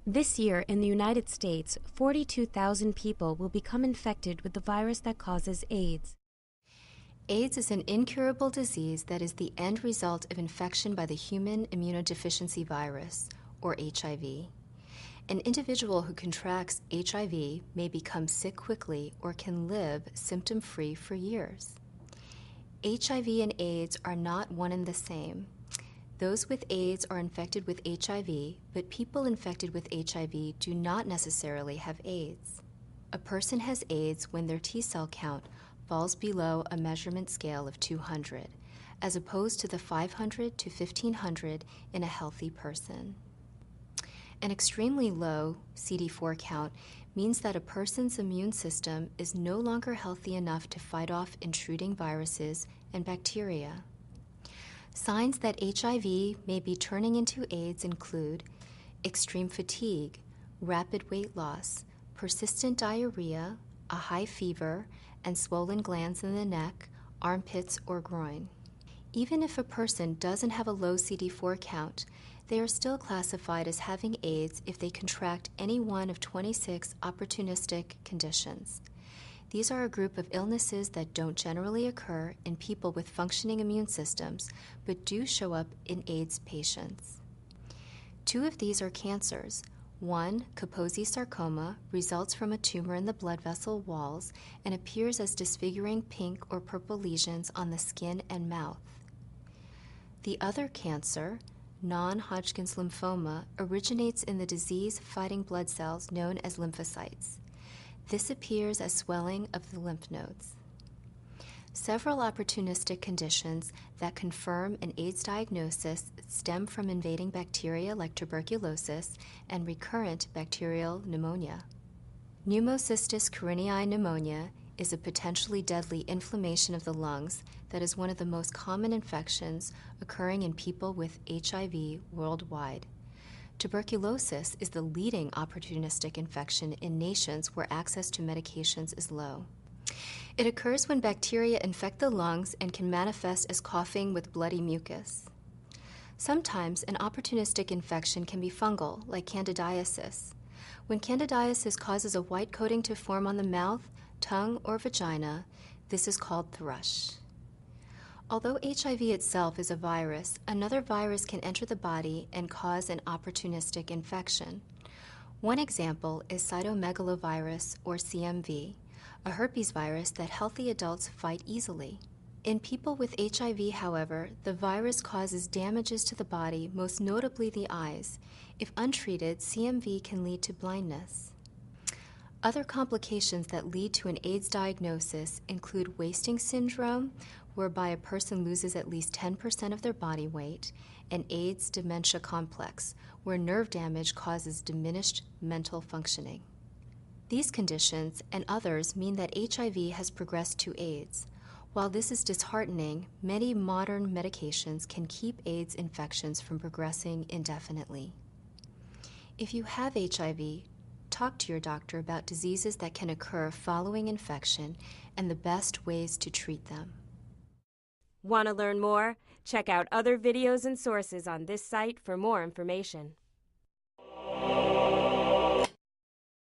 This year in the United States, 42,000 people will become infected with the virus that causes AIDS. AIDS is an incurable disease that is the end result of infection by the human immunodeficiency virus, or HIV. An individual who contracts HIV may become sick quickly or can live symptom-free for years. HIV and AIDS are not one and the same. Those with AIDS are infected with HIV, but people infected with HIV do not necessarily have AIDS. A person has AIDS when their T-cell count falls below a measurement scale of 200, as opposed to the 500 to 1500 in a healthy person. An extremely low CD4 count means that a person's immune system is no longer healthy enough to fight off intruding viruses and bacteria. Signs that HIV may be turning into AIDS include extreme fatigue, rapid weight loss, persistent diarrhea, a high fever, and swollen glands in the neck, armpits, or groin. Even if a person doesn't have a low CD4 count, they are still classified as having AIDS if they contract any one of 26 opportunistic conditions. These are a group of illnesses that don't generally occur in people with functioning immune systems, but do show up in AIDS patients. Two of these are cancers. One, Kaposi sarcoma, results from a tumor in the blood vessel walls and appears as disfiguring pink or purple lesions on the skin and mouth. The other cancer, non-Hodgkin's lymphoma, originates in the disease-fighting blood cells known as lymphocytes. This appears as swelling of the lymph nodes. Several opportunistic conditions that confirm an AIDS diagnosis stem from invading bacteria like tuberculosis and recurrent bacterial pneumonia. Pneumocystis carinii pneumonia is a potentially deadly inflammation of the lungs that is one of the most common infections occurring in people with HIV worldwide. Tuberculosis is the leading opportunistic infection in nations where access to medications is low. It occurs when bacteria infect the lungs and can manifest as coughing with bloody mucus. Sometimes an opportunistic infection can be fungal, like candidiasis. When candidiasis causes a white coating to form on the mouth, tongue, or vagina, this is called thrush. Although HIV itself is a virus, another virus can enter the body and cause an opportunistic infection. One example is cytomegalovirus, or CMV, a herpes virus that healthy adults fight easily. In people with HIV, however, the virus causes damages to the body, most notably the eyes. If untreated, CMV can lead to blindness. Other complications that lead to an AIDS diagnosis include wasting syndrome, whereby a person loses at least 10% of their body weight, and AIDS dementia complex, where nerve damage causes diminished mental functioning. These conditions and others mean that HIV has progressed to AIDS. While this is disheartening, many modern medications can keep AIDS infections from progressing indefinitely. If you have HIV, talk to your doctor about diseases that can occur following infection and the best ways to treat them. Want to learn more? Check out other videos and sources on this site for more information.